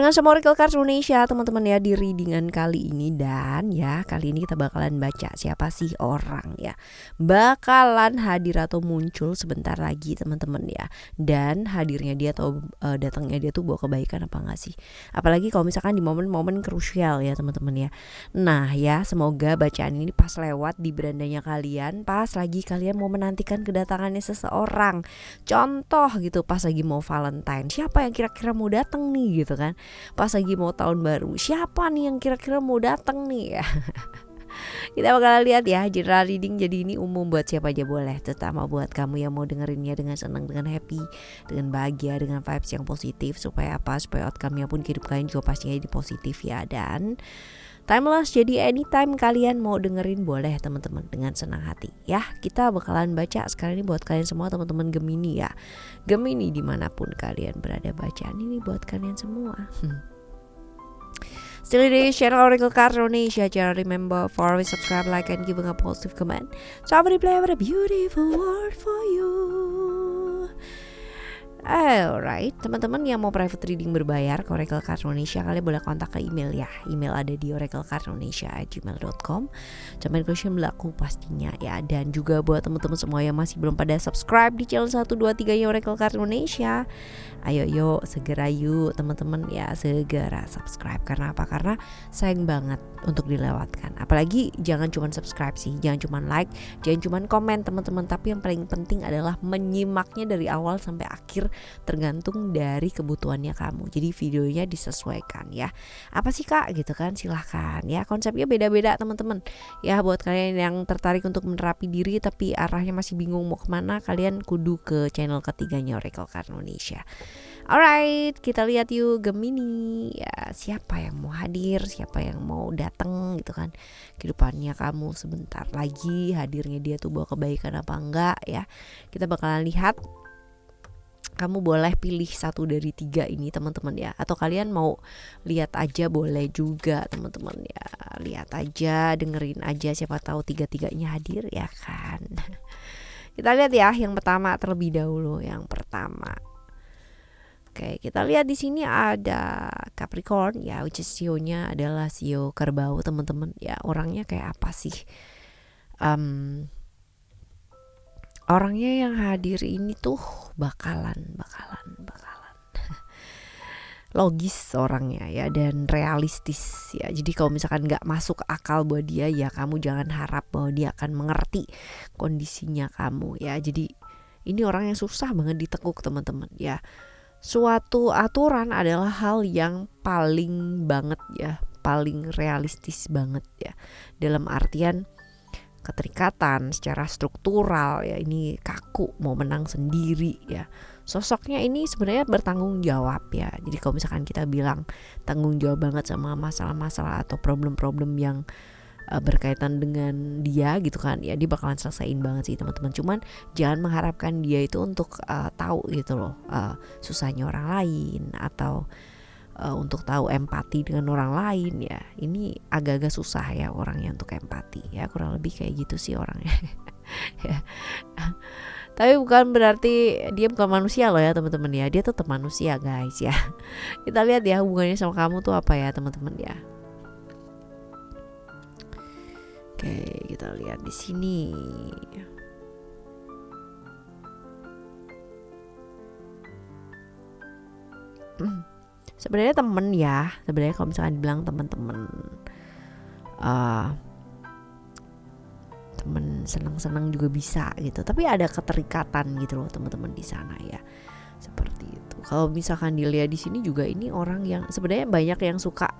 dengan semua Oracle Cards Indonesia teman-teman ya di readingan kali ini. Dan ya kali ini kita bakalan baca siapa sih orang ya bakalan hadir atau muncul sebentar lagi teman-teman ya. Dan hadirnya dia atau datangnya dia tuh bawa kebaikan apa enggak sih. Apalagi kalau misalkan di momen-momen krusial ya teman-teman ya. Nah ya semoga bacaan ini pas lewat di berandanya kalian, pas lagi kalian mau menantikan kedatangannya seseorang. Contoh gitu pas lagi mau Valentine, siapa yang kira-kira mau datang nih gitu kan. Pas lagi mau tahun baru, siapa nih yang kira-kira mau datang nih ya. Kita bakal lihat ya general reading, jadi ini umum buat siapa aja boleh, terutama buat kamu yang mau dengerinnya dengan senang, dengan happy, dengan bahagia, dengan vibes yang positif. Supaya apa? Supaya outcome-nya pun hidup kalian juga pastinya jadi positif ya. Dan timeless, jadi anytime kalian mau dengerin boleh teman-teman dengan senang hati ya. Kita bakalan baca sekarang ini buat kalian semua teman-teman Gemini ya. Gemini dimanapun kalian berada, bacaan ini buat kalian semua. Still di channel Oracle Cards Indonesia. Jangan remember for always subscribe, like, and giving a positive comment. So I will play with a beautiful word for you. Alright, teman-teman yang mau private reading berbayar ke Oracle Cards Indonesia, kalian boleh kontak ke email ya. Email ada di oraclecards@gmail.com. Sampai question berlaku pastinya ya. Dan juga buat teman-teman semua yang masih belum pada subscribe di channel 123 nya Oracle Cards Indonesia, ayo yuk segera yuk teman-teman ya, segera subscribe. Karena apa? Karena sayang banget untuk dilewatkan. Apalagi jangan cuma subscribe sih, jangan cuma like, jangan cuma komen teman-teman, tapi yang paling penting adalah menyimaknya dari awal sampai akhir, tergantung dari kebutuhannya kamu. Jadi videonya disesuaikan ya. Apa sih kak gitu kan, silahkan ya. Konsepnya beda-beda teman-teman ya. Buat kalian yang tertarik untuk menerapi diri tapi arahnya masih bingung mau kemana, kalian kudu ke channel ketiganya Oracle Cards Indonesia. Alright, kita lihat yuk Gemini ya, siapa yang mau hadir, siapa yang mau datang gitu kan kehidupannya kamu sebentar lagi. Hadirnya dia tuh bawa kebaikan apa enggak ya. Kita bakalan lihat. Kamu boleh pilih satu dari 3 ini teman-teman ya. Atau kalian mau lihat aja boleh juga teman-teman ya. Lihat aja, dengerin aja, siapa tahu 3-3-nya hadir ya kan. Kita lihat ya yang pertama terlebih dahulu. Yang pertama, oke, kita lihat di sini ada Capricorn ya, which is CEO-nya adalah CEO Kerbau teman-teman ya. Orangnya kayak apa sih? Orangnya yang hadir ini tuh bakalan logis orangnya ya, dan realistis ya. Jadi kalau misalkan gak masuk akal buat dia ya, kamu jangan harap bahwa dia akan mengerti kondisinya kamu ya. Jadi ini orang yang susah banget ditekuk teman-teman ya. Suatu aturan adalah hal yang paling banget ya, paling realistis banget ya. Dalam artian keterikatan secara struktural ya, ini kaku, mau menang sendiri ya. Sosoknya ini sebenarnya bertanggung jawab ya. Jadi kalau misalkan kita bilang tanggung jawab banget sama masalah-masalah atau problem-problem yang berkaitan dengan dia gitu kan ya, dia bakalan selesaiin banget sih teman-teman. Cuman jangan mengharapkan dia itu untuk tahu gitu loh susahnya orang lain, atau untuk tahu empati dengan orang lain ya. Ini agak-agak susah ya orangnya untuk empati ya, kurang lebih kayak gitu sih orangnya. Ya. Tapi bukan berarti dia bukan manusia loh ya teman-teman ya, dia tetap manusia guys ya. Kita lihat ya hubungannya sama kamu tuh apa ya teman-teman ya. Oke, kita lihat di sini. Sebenarnya temen ya, sebenarnya kalau misalkan dibilang teman-teman, temen senang-senang juga bisa gitu, tapi ada keterikatan gitu loh teman-teman di sana ya, seperti itu. Kalau misalkan dilihat di sini juga, ini orang yang sebenarnya banyak yang suka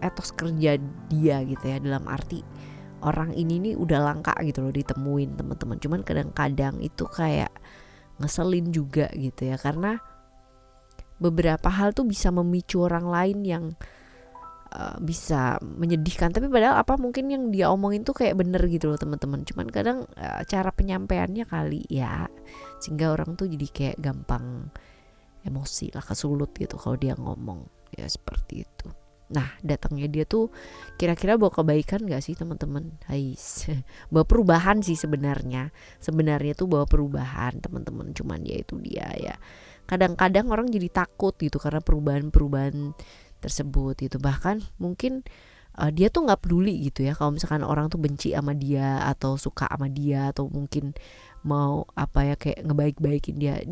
etos kerja dia gitu ya, dalam arti orang ini nih udah langka gitu loh ditemuin teman-teman. Cuman kadang-kadang itu kayak ngeselin juga gitu ya, karena beberapa hal tuh bisa memicu orang lain yang bisa menyedihkan, tapi padahal apa mungkin yang dia omongin tuh kayak bener gitu loh teman-teman. Cuman kadang cara penyampaiannya kali ya, sehingga orang tuh jadi kayak gampang emosi lah, kesulut gitu kalau dia ngomong ya, seperti itu. Nah datangnya dia tuh kira-kira bawa kebaikan gak sih teman-teman? Hais, bawa perubahan sih sebenarnya tuh bawa perubahan teman-teman. Cuman ya itu dia ya, kadang-kadang orang jadi takut gitu karena perubahan-perubahan tersebut gitu. Bahkan mungkin dia tuh nggak peduli gitu ya kalau misalkan orang tuh benci sama dia atau suka sama dia atau mungkin mau apa ya kayak ngebaik-baikin dia.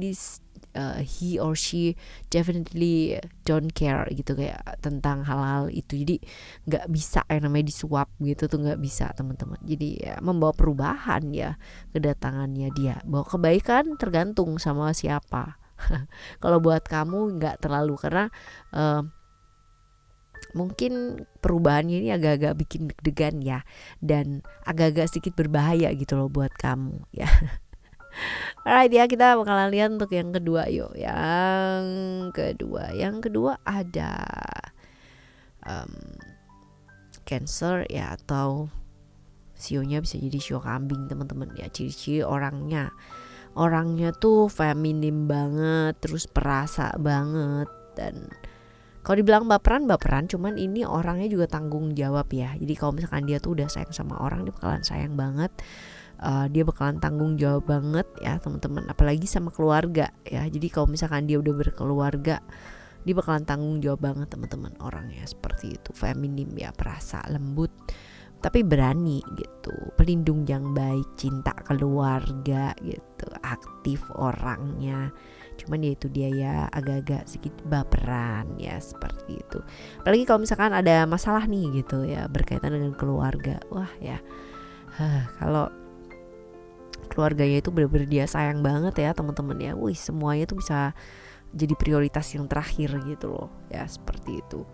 He or she definitely don't care gitu kayak tentang hal-hal itu. Jadi nggak bisa yang namanya disuap gitu tuh, nggak bisa teman-teman. Jadi ya, membawa perubahan ya kedatangannya dia. Bawa kebaikan tergantung sama siapa. Kalau buat kamu nggak terlalu, karena mungkin perubahannya ini agak-agak bikin deg-degan ya, dan agak-agak sedikit berbahaya gitu loh buat kamu ya. Alright ya, kita bakalan lihat untuk yang kedua yuk. Yang kedua ada Cancer ya, atau sionya bisa jadi sio kambing teman-teman ya. Ciri-ciri orangnya tuh feminim banget, terus perasa banget, dan kalau dibilang baperan, cuman ini orangnya juga tanggung jawab ya. Jadi kalau misalkan dia tuh udah sayang sama orang, dia bakalan sayang banget. Dia bakalan tanggung jawab banget ya teman-teman. Apalagi sama keluarga ya. Jadi kalau misalkan dia udah berkeluarga, dia bakalan tanggung jawab banget teman-teman. Orangnya seperti itu, feminim ya, perasa, lembut, tapi berani gitu, pelindung yang baik, cinta keluarga gitu, aktif orangnya. Cuman ya itu dia ya, agak-agak sedikit baperan ya, seperti itu. Apalagi kalau misalkan ada masalah nih gitu ya berkaitan dengan keluarga. Wah ya, kalau keluarganya itu benar-benar dia sayang banget ya teman-teman ya. Wih, semuanya tuh bisa jadi prioritas yang terakhir gitu loh ya, seperti itu.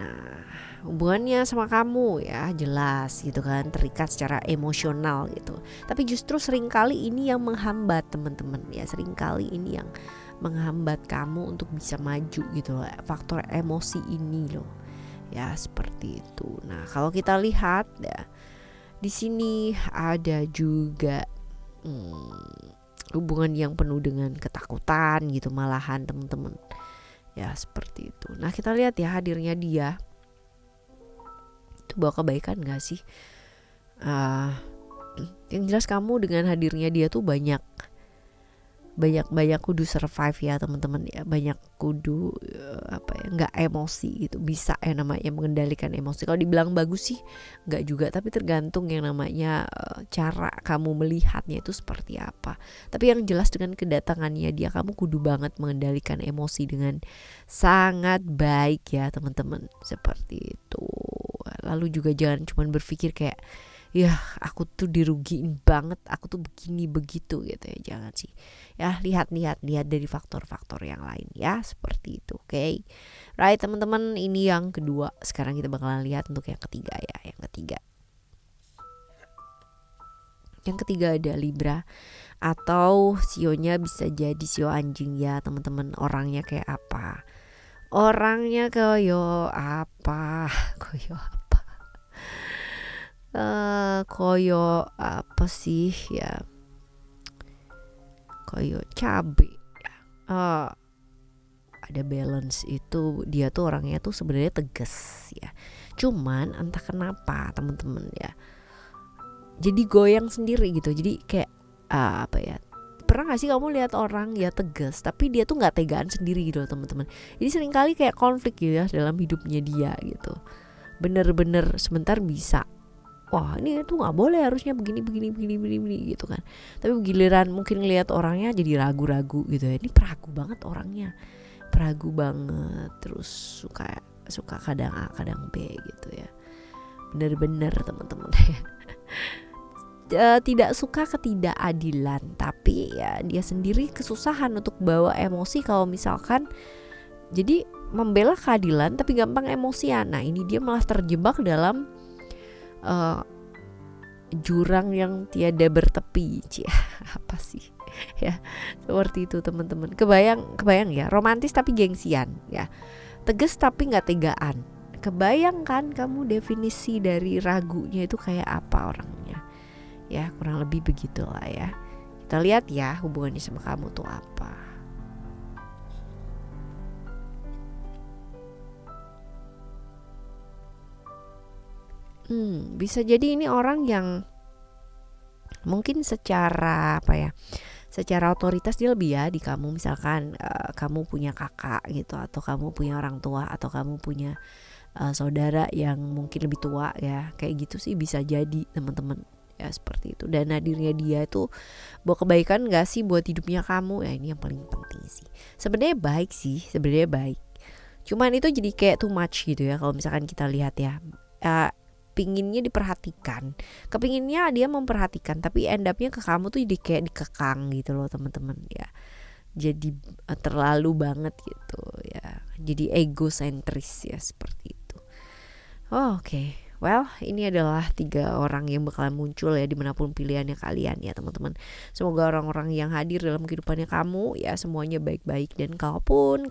Nah, hubungannya sama kamu ya jelas gitu kan, terikat secara emosional gitu. Tapi justru seringkali ini yang menghambat teman-teman ya, seringkali ini yang menghambat kamu untuk bisa maju gitu loh, faktor emosi ini loh ya, seperti itu. Nah, kalau kita lihat ya di sini ada juga hubungan yang penuh dengan ketakutan gitu malahan teman-teman ya, seperti itu. Nah, kita lihat ya hadirnya dia itu bawa kebaikan gak sih? Yang jelas kamu dengan hadirnya dia tuh banyak kudu survive ya teman-teman ya, banyak kudu nggak emosi gitu, bisa yang namanya mengendalikan emosi. Kalau dibilang bagus sih nggak juga, tapi tergantung yang namanya cara kamu melihatnya itu seperti apa. Tapi yang jelas dengan kedatangannya dia, kamu kudu banget mengendalikan emosi dengan sangat baik ya teman-teman, seperti itu. Lalu juga jangan cuma berpikir kayak ya aku tuh dirugiin banget, aku tuh begini begitu gitu ya, jangan sih ya. Lihat dari faktor-faktor yang lain ya, seperti itu. Oke. Right teman-teman, ini yang kedua. Sekarang kita bakalan lihat untuk yang ketiga ya. Yang ketiga ada Libra, atau sionya bisa jadi sio anjing ya teman-teman. Orangnya kayak apa? Koyo apa sih ya, koyo cabe. Ada balance itu, dia tuh orangnya tuh sebenarnya tegas ya, cuman entah kenapa teman-teman ya jadi goyang sendiri gitu. Jadi kayak pernah gak sih kamu lihat orang ya tegas tapi dia tuh nggak tegaan sendiri gitu loh teman-teman. Jadi seringkali kayak konflik gitu ya dalam hidupnya dia gitu, bener-bener sebentar bisa wah ini tuh nggak boleh, harusnya begini gitu kan. Tapi giliran mungkin ngelihat orangnya jadi ragu-ragu gitu ya. Ini peragu banget orangnya, terus suka kadang A kadang B gitu ya. Bener-bener teman-teman tidak suka ketidakadilan, tapi ya dia sendiri kesusahan untuk bawa emosi kalau misalkan jadi membela keadilan tapi gampang emosian. Nah ini dia malah terjebak dalam jurang yang tiada bertepi. Apa sih ya, seperti itu teman-teman. Kebayang ya, romantis tapi gengsian ya, tegas tapi nggak tegaan. Kebayang kan kamu definisi dari ragunya itu kayak apa orangnya ya, kurang lebih begitulah ya. Kita lihat ya hubungannya sama kamu tuh apa. Bisa jadi ini orang yang mungkin secara secara otoritas dia lebih ya di kamu. Misalkan kamu punya kakak gitu, atau kamu punya orang tua, atau kamu punya saudara yang mungkin lebih tua ya, kayak gitu sih bisa jadi teman-teman ya, seperti itu. Dan hadirnya dia itu bawa kebaikan gak sih buat hidupnya kamu ya, ini yang paling penting sih. Sebenarnya baik sih, sebenarnya baik, cuman itu jadi kayak too much gitu ya kalau misalkan kita lihat ya. Pinginnya diperhatikan, kepinginnya dia memperhatikan, tapi end up-nya ke kamu tuh jadi kayak dikekang gitu loh teman-teman ya. Jadi terlalu banget gitu ya, jadi egosentris ya, seperti itu. Oke. Well, ini adalah 3 orang yang bakalan muncul ya dimanapun pilihannya kalian ya teman-teman. Semoga orang-orang yang hadir dalam kehidupannya kamu ya semuanya baik-baik, dan kalaupun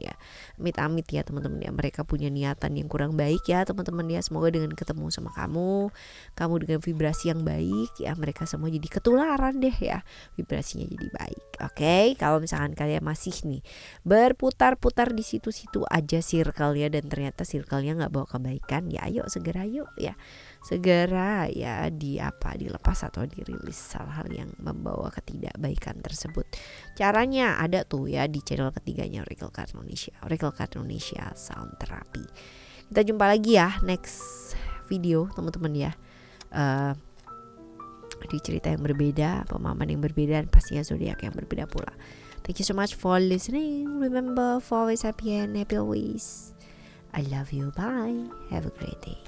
ya amit-amit ya teman-teman ya, mereka punya niatan yang kurang baik ya teman-teman ya, semoga dengan ketemu sama kamu dengan vibrasi yang baik ya, mereka semua jadi ketularan deh ya, vibrasinya jadi baik. Oke, kalau misalkan kalian masih nih berputar-putar di situ-situ aja circle-nya, dan ternyata circle-nya nggak bawa kebaikan ya, ayo segera yuk ya, segera ya dilepas atau dirilis hal-hal yang membawa ketidakbaikan tersebut. Caranya ada tuh ya di channel ketiganya Oracle Card Indonesia Sound Therapy. Kita jumpa lagi ya next video teman-teman ya, di cerita yang berbeda, pemahaman yang berbeda, dan pastinya zodiak yang berbeda pula. Thank you so much for listening. Remember, for always happy and happy always. I love you. Bye. Have a great day.